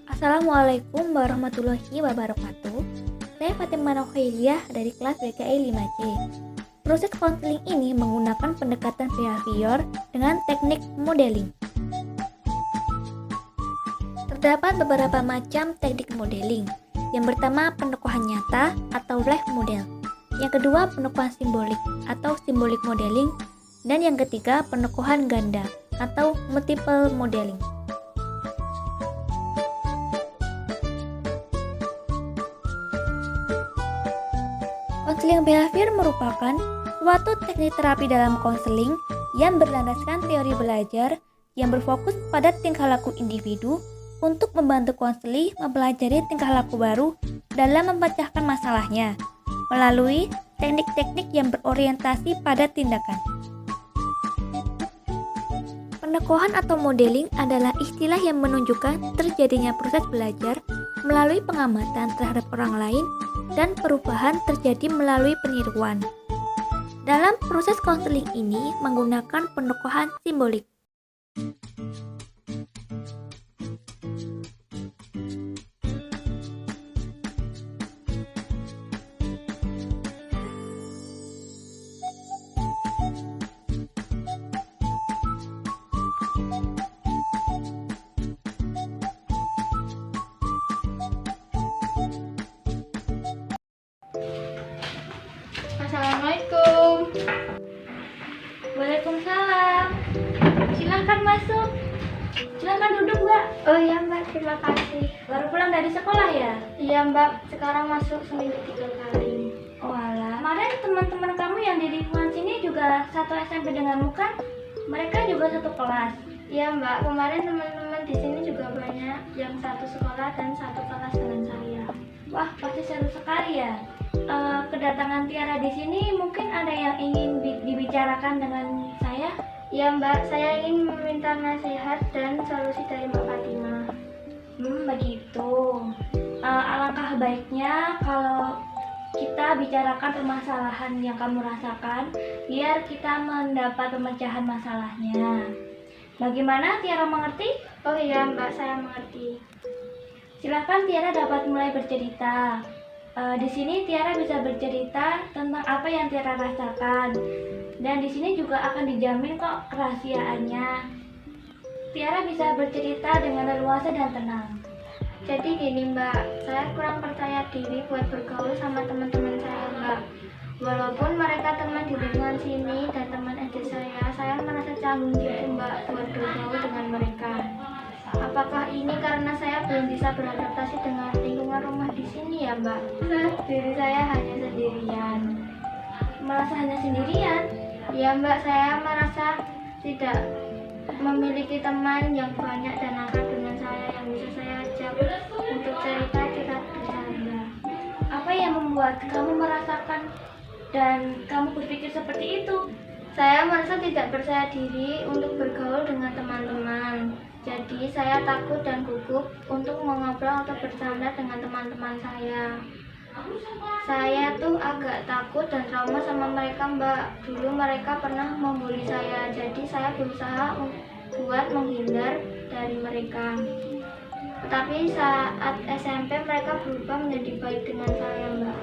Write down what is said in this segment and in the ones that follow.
Assalamualaikum warahmatullahi wabarakatuh. Saya Fatimah Nokhailiyah dari kelas BKI 5C. Proses konseling ini menggunakan pendekatan behavior dengan teknik modeling. Terdapat beberapa macam teknik modeling. Yang pertama, penokohan nyata atau live model. Yang kedua, penokohan simbolik atau symbolic modeling. Dan yang ketiga, penokohan ganda atau multiple modeling. Konseling behavior merupakan suatu teknik terapi dalam konseling yang berlandaskan teori belajar yang berfokus pada tingkah laku individu untuk membantu konseli mempelajari tingkah laku baru dalam memecahkan masalahnya melalui teknik-teknik yang berorientasi pada tindakan. Penokohan atau modeling adalah istilah yang menunjukkan terjadinya proses belajar melalui pengamatan terhadap orang lain dan perubahan terjadi melalui peniruan. Dalam proses konseling ini menggunakan penokohan simbolik. Assalamualaikum. Waalaikumsalam. Silahkan masuk. Silahkan duduk, Mbak. Oh iya Mbak, terima kasih. Baru pulang dari sekolah ya? Iya Mbak, sekarang masuk seminggu 3 kali. Oh alah. Kemarin teman-teman kamu yang di lingkungan sini juga satu SMP denganmu kan? Mereka juga satu kelas. Iya Mbak, kemarin teman-teman di sini juga banyak yang satu sekolah dan satu kelas dengan saya. Wah, pasti seru sekali ya. Kedatangan Tiara di sini mungkin ada yang ingin dibicarakan dengan saya? Iya Mbak, saya ingin meminta nasihat dan solusi dari Mbak Fatimah. Begitu. Alangkah baiknya kalau kita bicarakan permasalahan yang kamu rasakan, biar kita mendapat pemecahan masalahnya. Bagaimana, Tiara mengerti? Oh iya Mbak, saya mengerti. Silakan Tiara dapat mulai bercerita. Di sini Tiara bisa bercerita tentang apa yang Tiara rasakan, dan di sini juga akan dijamin kok kerahasiaannya. Tiara bisa bercerita dengan leluasa dan tenang. Jadi gini Mbak, saya kurang percaya diri buat bergaul sama teman-teman saya Mbak. Walaupun mereka teman di lingkungan sini dan teman SD saya merasa canggung gitu Mbak buat bergaul dengan mereka. Apakah ini karena saya belum bisa beradaptasi dengan lingkungan rumah di sini ya Mbak? Diri saya hanya sendirian. Merasa hanya sendirian? Ya Mbak, saya merasa tidak memiliki teman yang banyak dan akrab dengan saya yang bisa saya ajak untuk cerita bercanda. Apa yang membuat kamu merasakan dan kamu berpikir seperti itu? Saya merasa tidak percaya diri untuk bergaul dengan teman-teman. Jadi saya takut dan gugup untuk mengobrol atau bercanda dengan teman-teman saya. Saya tuh agak takut dan trauma sama mereka Mbak. Dulu mereka pernah membuli saya, jadi saya berusaha buat menghindar dari mereka. Tetapi saat SMP mereka berubah menjadi baik dengan saya Mbak.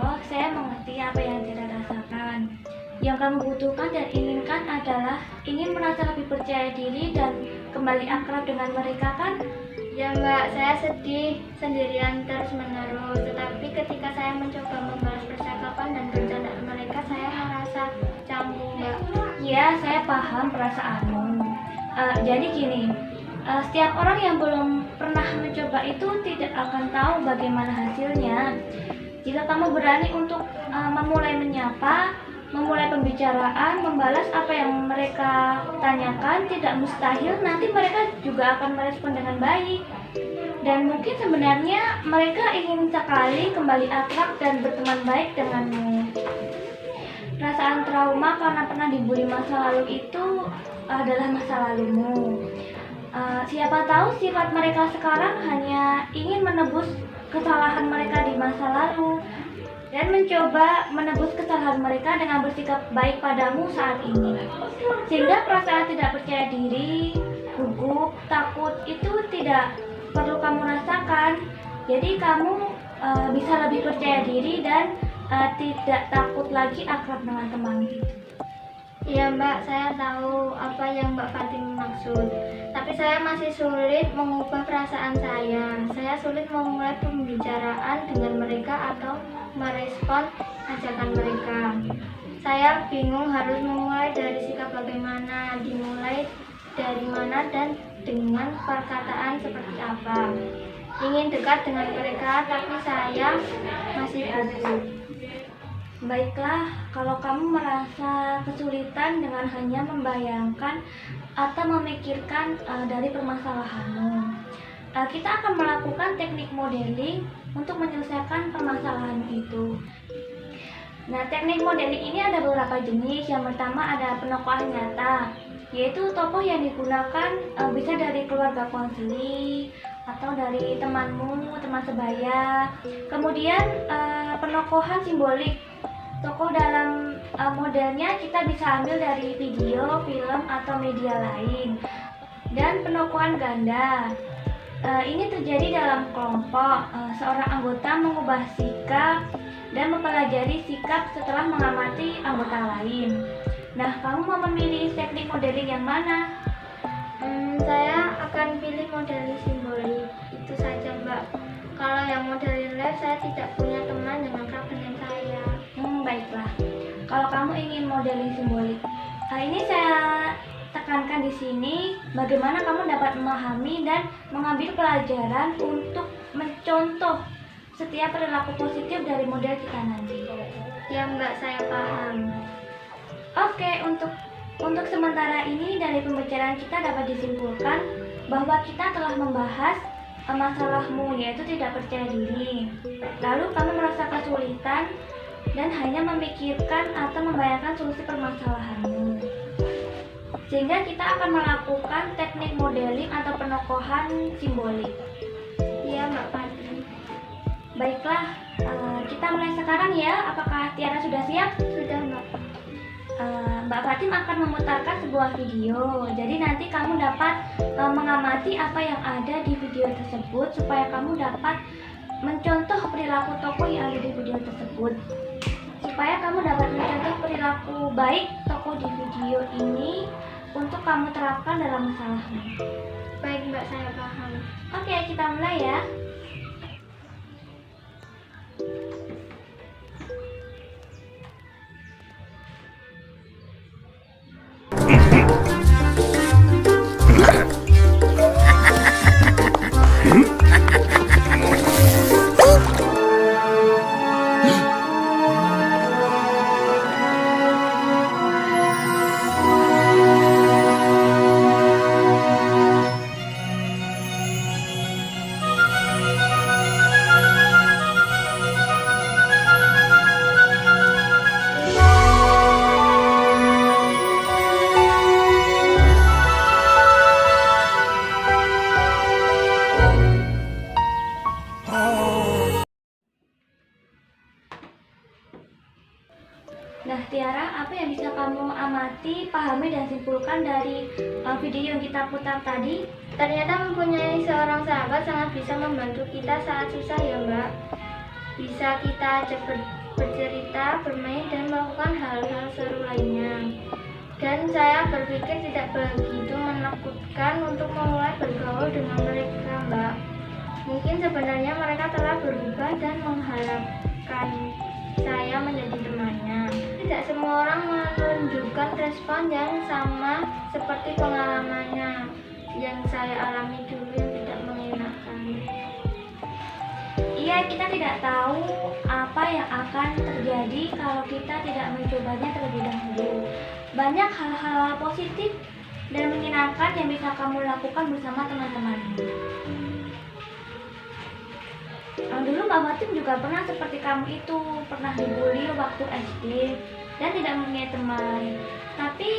Oh, saya mengerti apa yang Tiara rasakan. Yang kamu butuhkan dan inginkan adalah ingin merasa lebih percaya diri dan kembali akrab dengan mereka kan? Ya Mbak, saya sedih sendirian terus-menerus. Tetapi ketika saya mencoba membalas percakapan dan bercanda mereka, saya merasa canggung Mbak. Ya, saya paham perasaanmu. Jadi gini, setiap orang yang belum pernah mencoba itu tidak akan tahu bagaimana hasilnya. Jika kamu berani untuk memulai menyapa, memulai pembicaraan, membalas apa yang mereka tanyakan, tidak mustahil nanti mereka juga akan merespon dengan baik. Dan mungkin sebenarnya mereka ingin sekali kembali akrab dan berteman baik denganmu. Perasaan trauma karena pernah dibully masa lalu itu adalah masa lalumu. Siapa tahu sifat mereka sekarang hanya ingin menebus kesalahan mereka di masa lalu. dan mencoba menebus kesalahan mereka dengan bersikap baik padamu saat ini. Sehingga perasaan tidak percaya diri, gugup, takut itu tidak perlu kamu rasakan. Jadi kamu bisa lebih percaya diri dan tidak takut lagi akrab dengan teman gitu. Iya Mbak, saya tahu apa yang Mbak Fatim maksud. Tapi saya masih sulit mengubah perasaan saya. Saya sulit memulai pembicaraan dengan mereka atau merespon ajakan mereka. Saya bingung harus memulai dari sikap bagaimana, dimulai dari mana dan dengan perkataan seperti apa. Ingin dekat dengan mereka, tapi saya masih gugup. Baiklah, kalau kamu merasa kesulitan dengan hanya membayangkan atau memikirkan dari permasalahanmu, kita akan melakukan teknik modeling untuk menyelesaikan permasalahan itu. Nah, teknik modeling ini ada beberapa jenis. Yang pertama ada penokohan nyata, yaitu tokoh yang digunakan bisa dari keluarga konseli atau dari temanmu, teman sebaya. Kemudian penokohan simbolik. Tokoh dalam modelnya kita bisa ambil dari video, film, atau media lain. Dan penokohan ganda. Ini terjadi dalam kelompok. Seorang anggota mengubah sikap dan mempelajari sikap setelah mengamati anggota lain. Nah, kamu mau memilih teknik modeling yang mana? Saya akan pilih modeling simbolik. Itu saja Mbak. Kalau yang modeling live, saya tidak punya teman yang akrab dengan saya. Baiklah. Kalau kamu ingin modeling simbolik, ini saya tekankan di sini bagaimana kamu dapat memahami dan mengambil pelajaran untuk mencontoh setiap perilaku positif dari model kita nanti. Ya Mbak, saya paham. Oke, untuk sementara ini dari pembicaraan kita dapat disimpulkan bahwa kita telah membahas masalahmu, yaitu tidak percaya diri. Lalu kamu merasa kesulitan dan hanya memikirkan atau membayangkan solusi permasalahanmu. Sehingga kita akan melakukan teknik modeling atau penokohan simbolik. Iya Mbak Fatim. Baiklah, kita mulai sekarang ya. Apakah Tiara sudah siap? Sudah Mbak. Mbak Fatim akan memutarkan sebuah video. Jadi nanti kamu dapat mengamati apa yang ada di video tersebut supaya kamu dapat mencontoh perilaku tokoh yang ada di video tersebut. Supaya kamu dapat mencontoh perilaku baik tokoh di video ini untuk kamu terapkan dalam masalahmu. Baik Mbak, saya paham. Oke, kita mulai ya. Nah, Tiara, apa yang bisa kamu amati, pahami, dan simpulkan dari video yang kita putar tadi? Ternyata mempunyai seorang sahabat sangat bisa membantu kita saat susah ya Mbak. Bisa kita ajak bercerita, bermain, dan melakukan hal-hal seru lainnya. Dan saya berpikir tidak begitu menakutkan untuk memulai bergaul dengan mereka Mbak. Mungkin sebenarnya mereka telah berubah dan mengharapkan saya menjadi temannya. Tidak semua orang menunjukkan respon yang sama seperti pengalamannya yang saya alami dulu yang tidak mengenakan. Iya, kita tidak tahu apa yang akan terjadi kalau kita tidak mencobanya terlebih dahulu. Banyak hal-hal positif dan menyenangkan yang bisa kamu lakukan bersama teman-temanmu. Dulu Mbak Fatim juga pernah seperti kamu itu, pernah dibully waktu SD dan tidak mempunyai teman. Tapi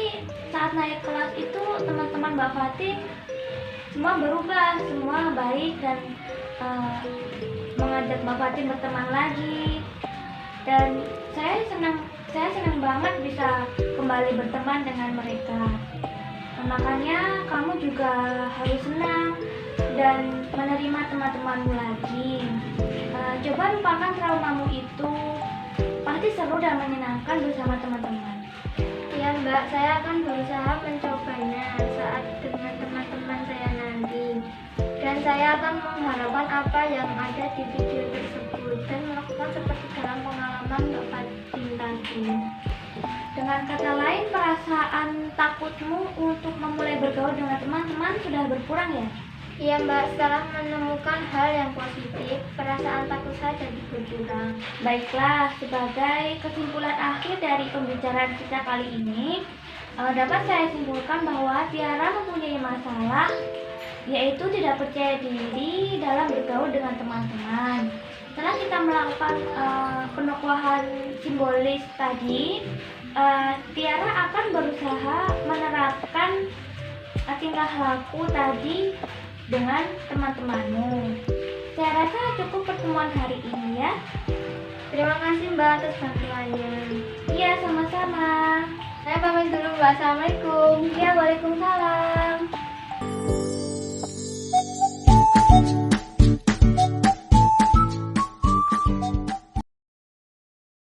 saat naik kelas itu teman-teman Mbak Fatim semua berubah, semua baik dan mengajak Mbak Fatim berteman lagi. dan saya senang banget bisa kembali berteman dengan mereka. Makanya kamu juga harus senang dan menerima teman-temanmu lagi. Coba lupakan traumamu itu, pasti seru dan menyenangkan bersama teman-teman. Iya Mbak, saya akan berusaha mencobanya saat dengan teman-teman saya nanti. Dan saya akan mengharapkan apa yang ada di video tersebut dan melakukan seperti dalam pengalaman Bapak Din tadi. Dengan kata lain, perasaan takutmu untuk memulai bergaul dengan teman-teman sudah berkurang ya? Iya Mbak, setelah menemukan hal yang positif, perasaan takut saya jadi berkurang. Baiklah, sebagai kesimpulan akhir dari pembicaraan kita kali ini, dapat saya simpulkan bahwa Tiara mempunyai masalah, yaitu tidak percaya diri dalam bergaul dengan teman-teman. Setelah kita melakukan penokohan simbolis tadi, Tiara akan berusaha menerapkan tingkah laku tadi dengan teman-temanmu. Saya rasa cukup pertemuan hari ini ya. Terima kasih Mbak atas bantuannya. Iya, sama-sama. Saya pamit dulu Mbak. Assalamualaikum. Iya, waalaikumsalam.